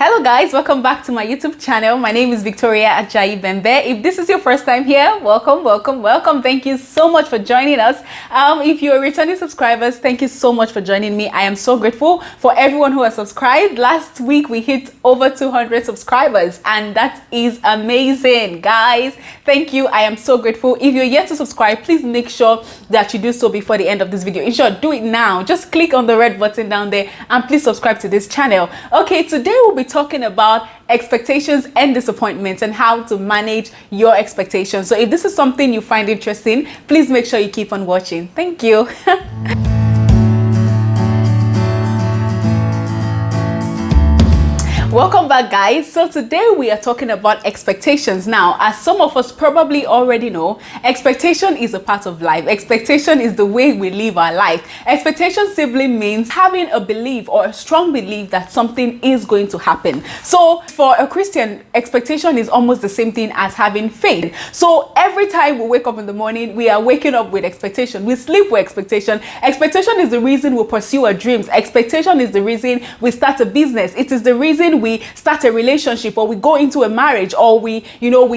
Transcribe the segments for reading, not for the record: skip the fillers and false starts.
Hello guys, welcome back to my YouTube channel. My name is Victoria Ajayi Bembe. If this is your first time here, welcome. Thank you so much for joining us. If you're returning subscribers, thank you so much for joining me. I am so grateful for everyone who has subscribed. Last week we hit over 200 subscribers and that is amazing, guys. Thank you. I am so grateful. If you're yet to subscribe, please make sure that you do so before the end of this video. In short, do it now. Just click on the red button down there and please subscribe to this channel. Okay, today we'll be talking about expectations and disappointments and how to manage your expectations. So if this is something you find interesting, please make sure you keep on watching. Thank you. Welcome back, guys. So today we are talking about expectations. Now, as some of us probably already know, expectation is a part of life. Expectation is the way we live our life. Expectation simply means having a belief or a strong belief that something is going to happen. So for a Christian, expectation is almost the same thing as having faith. So every time we wake up in the morning, we are waking up with expectation. We sleep with expectation. Expectation is the reason we pursue our dreams. Expectation is the reason we start a business. It is the reason we start a relationship, or we go into a marriage, or we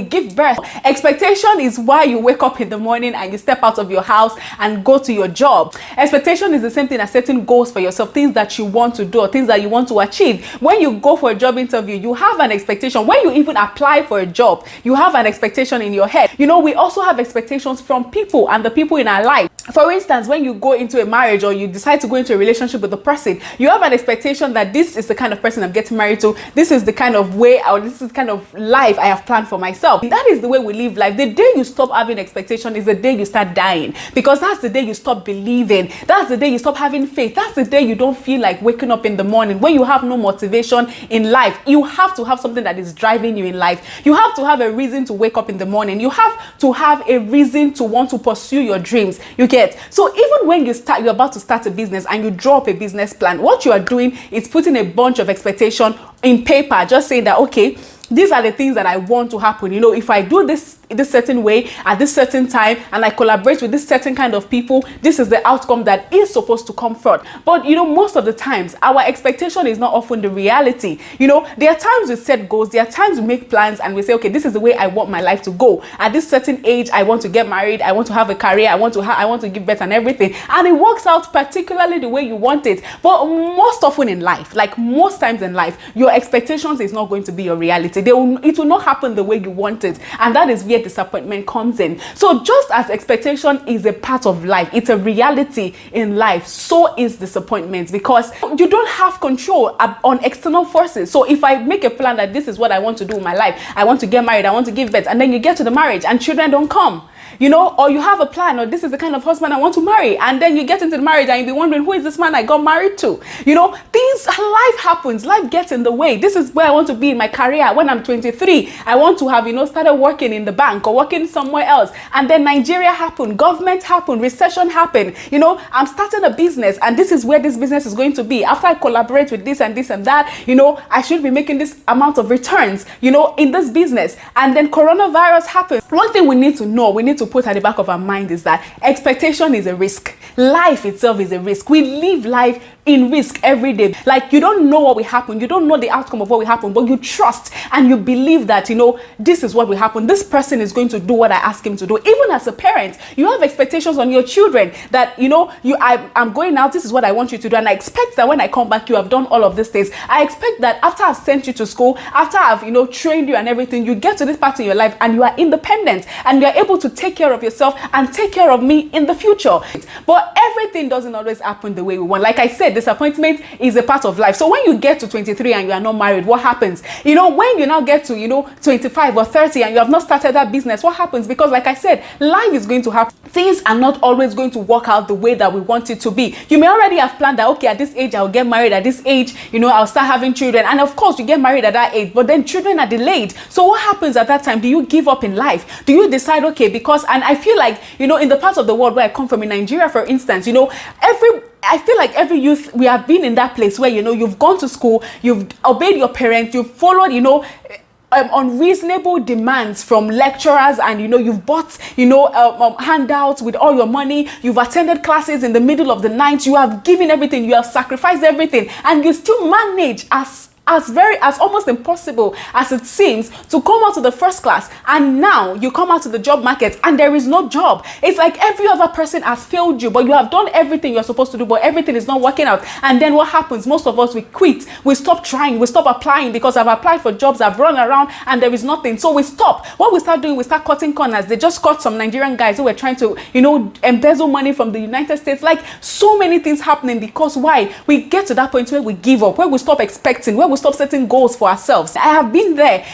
give birth. Expectation is why you wake up in the morning and you step out of your house and go to your job. Expectation is the same thing as setting goals for yourself, things that you want to do or things that you want to achieve. When you go for a job interview, you have an expectation. When you even apply for a job, you have an expectation in your head. We also have expectations from people and the people in our life. For instance, when you go into a marriage or you decide to go into a relationship with a person, you have an expectation that this is the kind of person I'm getting married to. This is the kind of way, or this is the kind of life I have planned for myself. That is the way we live life. The day you stop having expectation is the day you start dying, because that's the day you stop believing. That's the day you stop having faith. That's the day you don't feel like waking up in the morning. When you have no motivation in life, you have to have something that is driving you in life. You have to have a reason to wake up in the morning. You have to have a reason to want to pursue your dreams. You get? So even when you're about to start a business and you draw up a business plan, what you are doing is putting a bunch of expectation in paper, just saying that, okay, these are the things that I want to happen. If I do this certain way at this certain time and I collaborate with this certain kind of people, this is the outcome that is supposed to come forth. But most of the times our expectation is not often the reality. There are times we set goals, there are times we make plans and we say, okay, this is the way I want my life to go. At this certain age, I want to get married, I want to have a career, I want to give birth and everything, and it works out particularly the way you want it. But most often in life, like most times in life, your expectations is not going to be your reality. It will not happen the way you want it, and that is where disappointment comes in. So just as expectation is a part of life, it's a reality in life, so is disappointment, because you don't have control on external forces. So if I make a plan that this is what I want to do in my life, I want to get married, I want to give birth, and then you get to the marriage and children don't come, or you have a plan, or this is the kind of husband I want to marry, and then you get into the marriage and you'll be wondering, who is this man I got married to? Life happens, life gets in the way. This is where I want to be in my career. When I'm 23, I want to have, started working in the bank or working somewhere else, and then Nigeria happened, government happened, recession happened. I'm starting a business, and this is where this business is going to be. After I collaborate with this and this and that, I should be making this amount of returns, in this business, and then coronavirus happens. One thing we need to know, we need to put at the back of our mind is that expectation is a risk. Life itself is a risk. We live life in risk every day. Like, you don't know what will happen, you don't know the outcome of what will happen, but you trust and you believe that this is what will happen. This person is going to do what I ask him to do. Even as a parent, you have expectations on your children that I'm going out, this is what I want you to do, and I expect that when I come back you have done all of these things. I expect that after I've sent you to school, after I've trained you and everything, you get to this part in your life and you are independent and you are able to take care of yourself and take care of me in the future. But everything doesn't always happen the way we want. Like I said, disappointment is a part of life. So when you get to 23 and you are not married, what happens? When you now get to 25 or 30 and you have not started that business, what happens? Because like I said, life is going to happen. Things are not always going to work out the way that we want it to be. You may already have planned that, okay, at this age I'll get married, at this age I'll start having children, and of course you get married at that age, but then children are delayed. So what happens at that time? Do you give up in life? Do you decide, okay, and I feel like in the part of the world where I come from, in Nigeria for instance, I feel like every youth, we have been in that place where you've gone to school, you've obeyed your parents, you've followed unreasonable demands from lecturers, and you've bought handouts with all your money, you've attended classes in the middle of the night, you have given everything, you have sacrificed everything, and you still manage as as almost impossible as it seems to come out to the first class, and now you come out to the job market and there is no job. It's like every other person has failed you, but you have done everything you're supposed to do, but everything is not working out. And then what happens? Most of us, we quit, we stop trying, we stop applying, because I've applied for jobs, I've run around and there is nothing. So we stop. What we start doing, we start cutting corners. They just caught some Nigerian guys who were trying to, embezzle money from the United States. Like, so many things happening, because why? We get to that point where we give up, where we stop expecting, where we stop setting goals for ourselves. I have been there,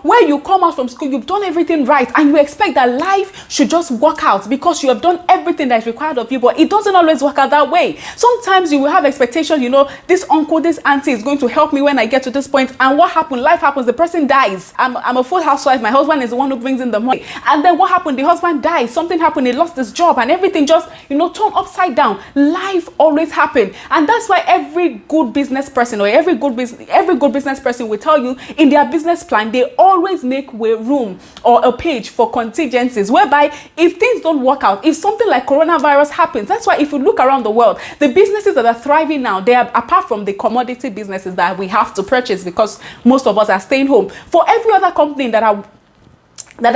where you come out from school, you've done everything right, and you expect that life should just work out because you have done everything that is required of you, but it doesn't always work out that way. Sometimes you will have expectations, this uncle, this auntie is going to help me when I get to this point, and what happened? Life happens, the person dies. I'm a full housewife, my husband is the one who brings in the money, and then what happened? The husband dies, something happened, he lost his job, and everything just, turned upside down. Life always happens, and that's why every good business person or every good business person will tell you in their business plan, they always make room or a page for contingencies, whereby if things don't work out, if something like coronavirus happens, that's why if you look around the world, the businesses that are thriving now, they are, apart from the commodity businesses that we have to purchase because most of us are staying home, for every other company that are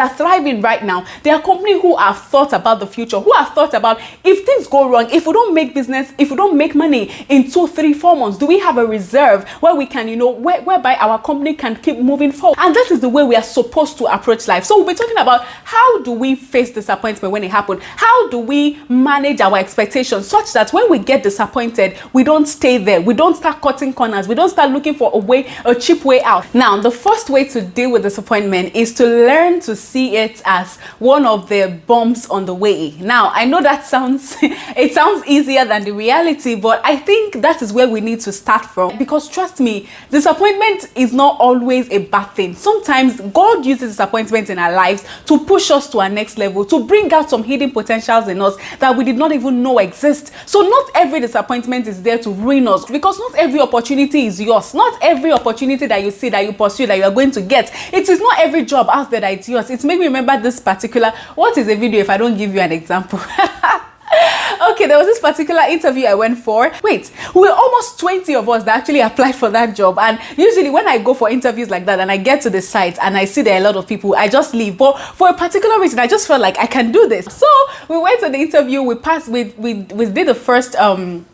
thriving right now, there are companies who have thought about the future, who have thought about, if things go wrong, if we don't make business, if we don't make money in 2, 3, 4 months, do we have a reserve where we can, whereby our company can keep moving forward? And that is the way we are supposed to approach life. So we'll be talking about how do we face disappointment when it happens? How do we manage our expectations such that when we get disappointed, we don't stay there, we don't start cutting corners, we don't start looking for a cheap way out. Now, the first way to deal with disappointment is to learn to see it as one of the bumps on the way. Now, I know that sounds easier than the reality, but I think that is where we need to start from, because trust me, disappointment is not always a bad thing. Sometimes God uses disappointment in our lives to push us to our next level, to bring out some hidden potentials in us that we did not even know exist. So not every disappointment is there to ruin us, because not every opportunity is yours. Not every opportunity that you see, that you pursue, that you are going to get. It is not every job out there that it's yours. It's made me remember this particular, what is a video if I don't give you an example? Okay, there was this particular interview I went for. Wait, we were almost 20 of us that actually applied for that job. And usually when I go for interviews like that and I get to the site and I see there are a lot of people, I just leave. But for a particular reason, I just felt like I can do this. So we went to the interview, we passed, we did the first round,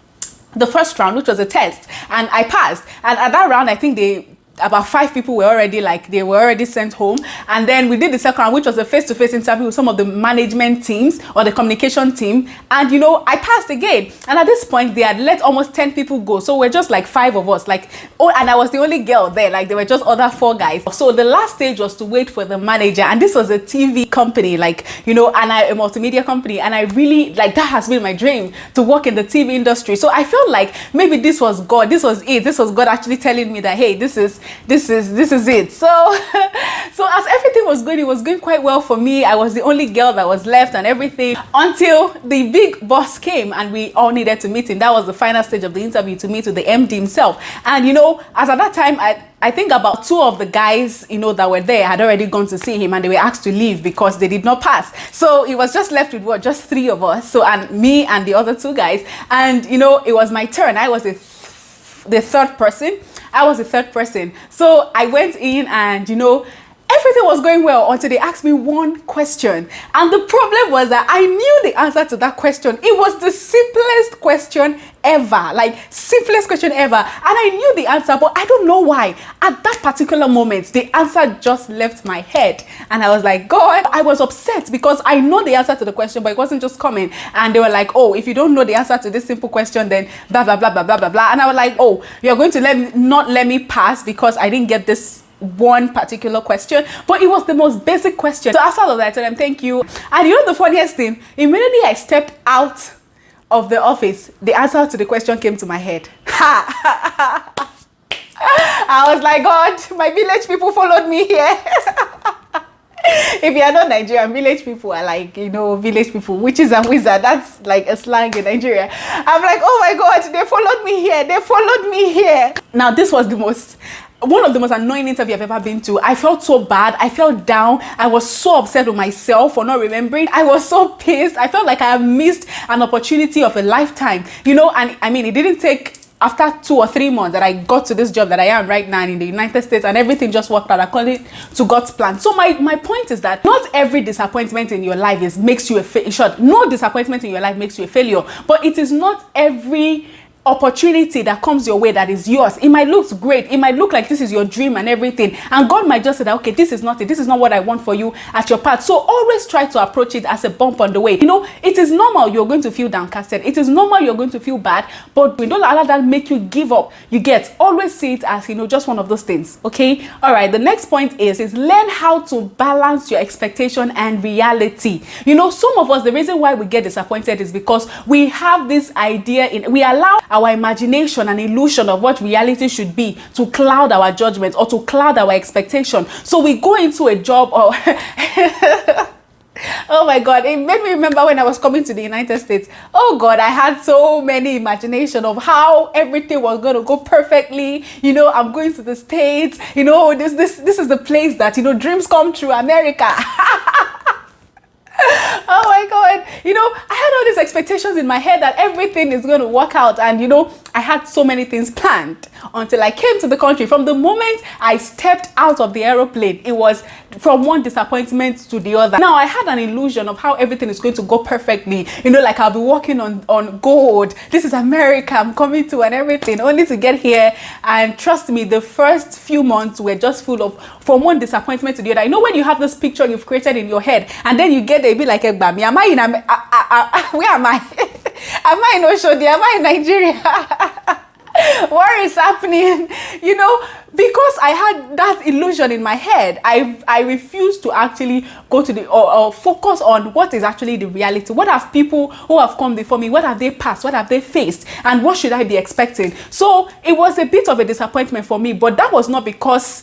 which was a test, and I passed. And at that round, I think about 5 people were already sent home, and then we did the second round, which was a face-to-face interview with some of the management teams or the communication team, and I passed again. And at this point, they had let almost 10 people go, so we're just like 5 of us, and I was the only girl there, there were just other 4 guys. So the last stage was to wait for the manager, and this was a TV company, and a multimedia company, and I really, that has been my dream, to work in the TV industry. So I felt like maybe this was God, this was God actually telling me that, hey, this is it. So as everything was going, it was going quite well for me. I was the only girl that was left and everything, until the big boss came and we all needed to meet him. That was the final stage of the interview, to meet with the MD himself. And as at that time, I think about 2 of the guys, that were there had already gone to see him, and they were asked to leave because they did not pass. So it was just left with just 3 of us. So, and me and the other 2 guys. And, it was my turn. I was the third person. So I went in, and everything was going well until they asked me one question. And the problem was that I knew the answer to that question. It was the simplest question ever, simplest question ever. And I knew the answer, but I don't know why. At that particular moment, the answer just left my head. And I was like, God, I was upset because I know the answer to the question, but it wasn't just coming. And they were like, oh, if you don't know the answer to this simple question, then blah, blah, blah, blah, blah, blah, blah. And I was like, oh, you're going to not let me pass because I didn't get this one particular question, but it was the most basic question. So after all of that, I told them thank you. And the funniest thing, immediately I stepped out of the office, the answer to the question came to my head. I was like, God, my village people followed me here. If you are not Nigerian, village people are village people, witches and wizards. That's like a slang in Nigeria. I'm like, oh my God, they followed me here. Now, this was one of the most annoying interviews I've ever been to. I felt so bad. I felt down. I was so upset with myself for not remembering. I was so pissed. I felt like I had missed an opportunity of a lifetime, and I mean, it didn't take after 2 or 3 months that I got to this job that I am right now in the United States, and everything just worked out according to God's plan. So my point is that not every disappointment in your life makes you no disappointment in your life makes you a failure, but it is not every opportunity that comes your way that is yours. It might look great, it might look like this is your dream and everything, and God might just say that, okay, this is not it, this is not what I want for you at your path. So always try to approach it as a bump on the way. It is normal you're going to feel downcasted, it is normal you're going to feel bad, but we don't allow that make you give up. You get, always see it as just one of those things. Okay, all right, the next point is learn how to balance your expectation and reality. Some of us, the reason why we get disappointed is because we have this idea we allow our imagination and illusion of what reality should be to cloud our judgment or to cloud our expectation. So we go into a job or oh my God, it made me remember when I was coming to the United States. Oh God, I had so many imagination of how everything was going to go perfectly. I'm going to the States. This is the place that dreams come true, America. Oh my God, I had all these expectations in my head that everything is going to work out, and I had so many things planned until I came to the country. From the moment I stepped out of the aeroplane, it was from one disappointment to the other. Now I had an illusion of how everything is going to go perfectly, like I'll be walking on gold. This is America, I'm coming to, and everything, only to get here. And trust me, the first few months were just full of, from one disappointment to the other. When you have this picture you've created in your head, and then you get there, be like, am I in where am I? Am I in Oshodi? Am I in Nigeria? What is happening? Because I had that illusion in my head, I refused to actually go to the or focus on what is actually the reality. What have people who have come before me, what have they passed, what have they faced, and what should I be expecting? So it was a bit of a disappointment for me, but that was not because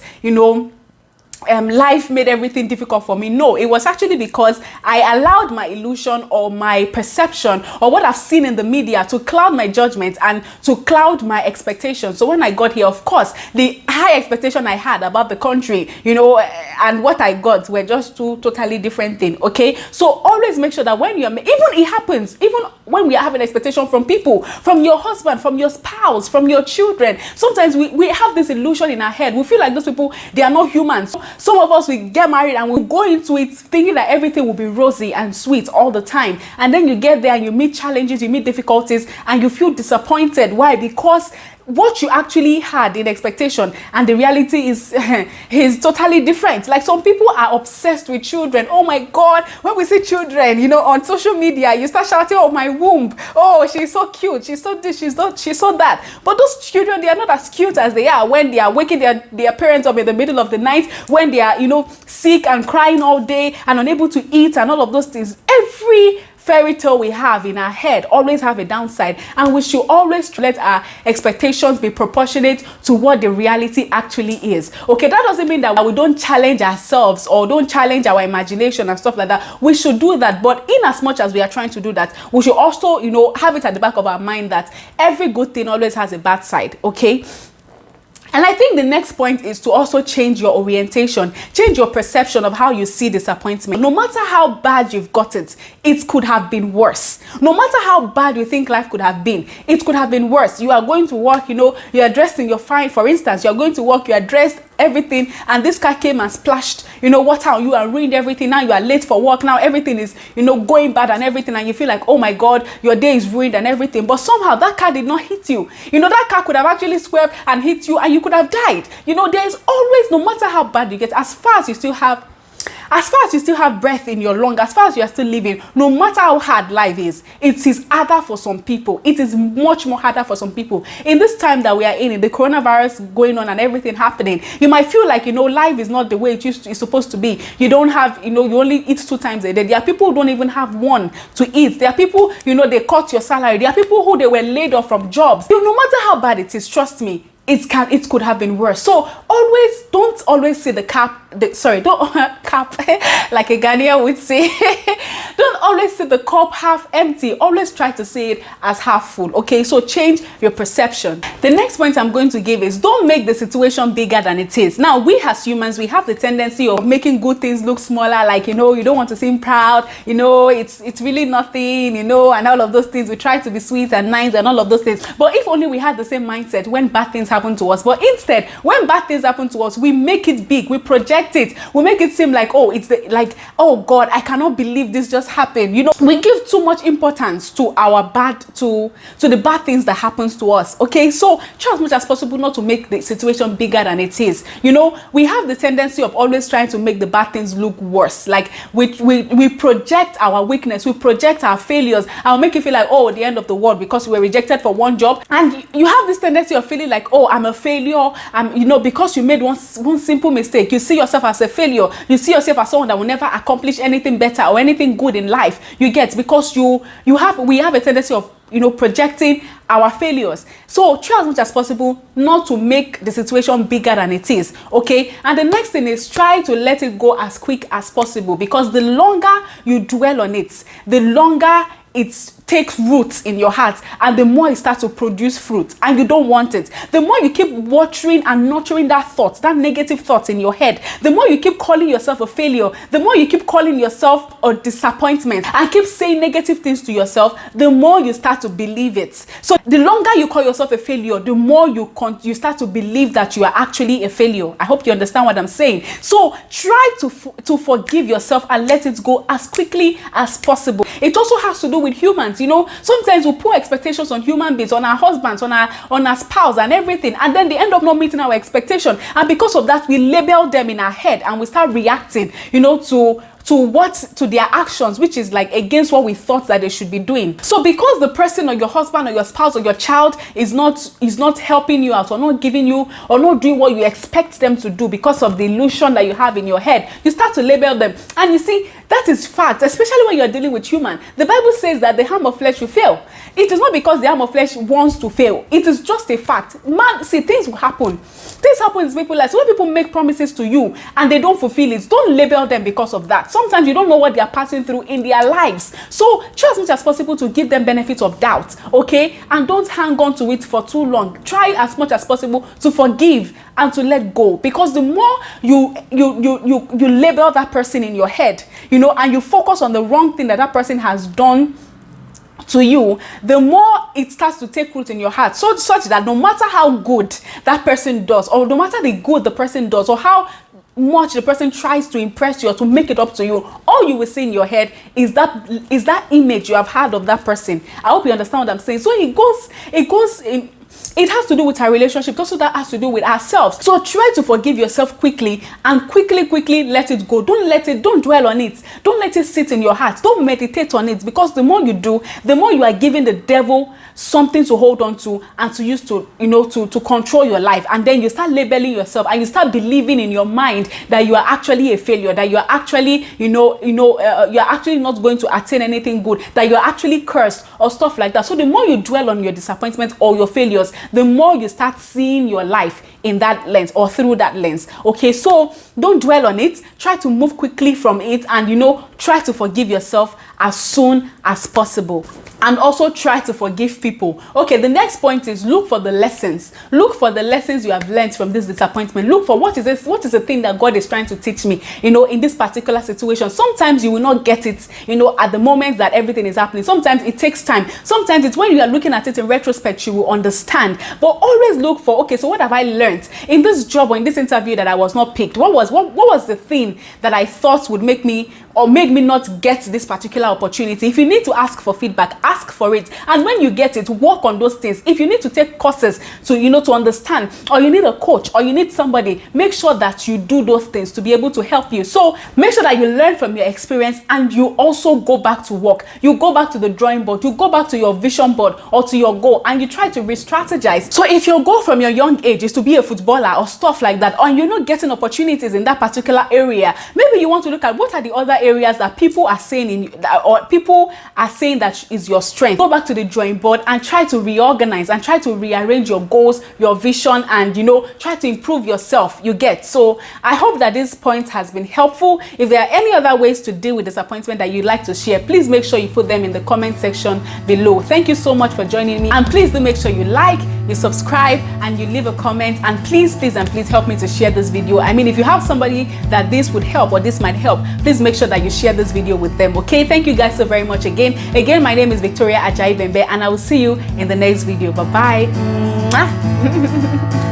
life made everything difficult for me. No, it was actually because I allowed my illusion or my perception or what I've seen in the media to cloud my judgment and to cloud my expectations. So when I got here, of course, the high expectation I had about the country, and what I got were just two totally different things. Okay, so always make sure that when even it happens, even when we are having expectation from people, from your husband, from your spouse, from your children, sometimes we have this illusion in our head. We feel like those people, they are not humans. Some of us, we get married and we go into it thinking that everything will be rosy and sweet all the time. And then you get there and you meet challenges, you meet difficulties, and you feel disappointed. Why? Because what you actually had in expectation and the reality is totally different. Like some people are obsessed with children. Oh my God, when we see children, on social media, you start shouting, oh, my womb, oh, she's so cute, she's so this, she's so that. But those children, they are not as cute as they are when they are waking their parents up in the middle of the night, when they are sick and crying all day and unable to eat and all of those things. Every fairy tale we have in our head always have a downside, and we should always let our expectations be proportionate to what the reality actually is. Okay, that doesn't mean that we don't challenge ourselves or don't challenge our imagination and stuff like that. We should do that, but in as much as we are trying to do that, we should also have it at the back of our mind that every good thing always has a bad side. Okay. And I think the next point is to also change your orientation, change your perception of how you see disappointment. No matter how bad you've got it, it could have been worse. No matter how bad you think life could have been, it could have been worse. You are going to work, you are dressed in your fine, for instance, you are going to work, you are dressed, everything, and this car came and splashed, water on you and ruined everything. Now you are late for work. Now everything is, going bad and everything, and you feel like, oh my God, your day is ruined and everything. But somehow that car did not hit you. That car could have actually swerved and hit you, and you could have died. There's always, no matter how bad you get, as far as you still have breath in your lungs, as far as you are still living, no matter how hard life is, it is harder for some people. It is much more harder for some people. In this time that we are in the coronavirus going on and everything happening, you might feel like, life is not the way it's supposed to be. You don't have, you only eat 2 times a day. There are people who don't even have one to eat. There are people, they cut your salary. There are people who they were laid off from jobs. No matter how bad it is, trust me, it could have been worse. So don't always see the don't cap like a Ghanaian would say. Don't always see the cup half empty. Always try to see it as half full. Okay, so change your perception. The next point I'm going to give is, don't make the situation bigger than it is. Now, we as humans, we have the tendency of making good things look smaller, like, you don't want to seem proud, it's really nothing, and all of those things. We try to be sweet and nice and all of those things. But if only we had the same mindset when bad things happen to us. But instead, when bad things happen to us, we make it big, we project it, we make it seem like, oh God, I cannot believe this just happened. We give too much importance to the bad things that happens to us. Okay, so try as much as possible not to make the situation bigger than it is. We have the tendency of always trying to make the bad things look worse. Like we project our weakness, we project our failures, and we make it feel like, oh, the end of the world because we were rejected for one job. And you have this tendency of feeling like, oh, I'm a failure. Because you made one simple mistake, you see yourself as a failure. You see yourself as someone that will never accomplish anything better or anything good in life. You get, because we have a tendency of projecting our failures. So try as much as possible not to make the situation bigger than it is. Okay, and the next thing is, try to let it go as quick as possible, because the longer you dwell on it, the longer it takes roots in your heart, and the more it starts to produce fruit, and you don't want it. The more you keep watering and nurturing that negative thoughts in your head, the more you keep calling yourself a failure, the more you keep calling yourself a disappointment, and keep saying negative things to yourself, the more you start to believe it. So the longer you call yourself a failure, the more you start to believe that you are actually a failure. I hope you understand what I'm saying. So try to forgive yourself and let it go as quickly as possible. It also has to do with humans. Sometimes we put expectations on human beings, on our husbands, on our spouse and everything, and then they end up not meeting our expectation, and because of that we label them in our head, and we start reacting to their actions, which is like against what we thought that they should be doing. So because the person or your husband or your spouse or your child is not helping you out, or not giving you, or not doing what you expect them to do, because of the illusion that you have in your head, you start to label them. And you see, that is fact, especially when you're dealing with human. The Bible says that the arm of flesh will fail. It is not because the arm of flesh wants to fail. It is just a fact. Man, see, things will happen. Things happen in people's lives. When people make promises to you and they don't fulfill it, don't label them because of that. Sometimes you don't know what they are passing through in their lives. So try as much as possible to give them benefit of doubt, okay? And don't hang on to it for too long. Try as much as possible to forgive and to let go, because the more you label that person in your head, and you focus on the wrong thing that person has done to you, the more it starts to take root in your heart, such that no matter how good that person does, or no matter the good the person does, or how much the person tries to impress you or to make it up to you, all you will see in your head is that image you have had of that person. I hope you understand what I'm saying. So it goes in. It has to do with our relationship. Also, that has to do with ourselves. So try to forgive yourself quickly, and quickly let it go. Don't dwell on it. Don't let it sit in your heart. Don't meditate on it, because the more you do, the more you are giving the devil something to hold on to and to use to control your life. And then you start labeling yourself, and you start believing in your mind that you are actually a failure, that you are actually you're actually not going to attain anything good, that you're actually cursed or stuff like that. So the more you dwell on your disappointment or your failures, the more you start seeing your life in that lens, or through that lens. Okay, so don't dwell on it. Try to move quickly from it, and try to forgive yourself as soon as possible. And also try to forgive people. Okay, the next point is, look for the lessons. Look for the lessons you have learned from this disappointment. Look for what is the thing that God is trying to teach me, in this particular situation. Sometimes you will not get it, at the moment that everything is happening. Sometimes it takes time. Sometimes it's when you are looking at it in retrospect, you will understand. But always look for, okay, so what have I learned in this job or in this interview that I was not picked? What was the thing that I thought would make me or made me not get this particular opportunity? If you need to ask for feedback, ask for it. And when you get it, work on those things. If you need to take courses to understand, or you need a coach, or you need somebody, make sure that you do those things to be able to help you. So make sure that you learn from your experience, and you also go back to work. You go back to the drawing board. You go back to your vision board or to your goal, and you try to re-strategize. So if your goal from your young age is to be a footballer or stuff like that, or you're not getting opportunities in that particular area, maybe you want to look at what are the other areas that people are saying or people are saying that is your strength. Go back to the drawing board and try to reorganize and try to rearrange your goals, your vision, and try to improve yourself. You get? So I hope that this point has been helpful. If there are any other ways to deal with disappointment that you'd like to share, please make sure you put them in the comment section below. Thank you so much for joining me, and please do make sure you like, you subscribe, and you leave a comment. And please help me to share this video. I mean, if you have somebody that this would help or this might help, please make sure that you share this video with them. Okay, thank you guys so very much again. My name is Victoria Ajayi Bembe, and I will see you in the next video. Bye bye.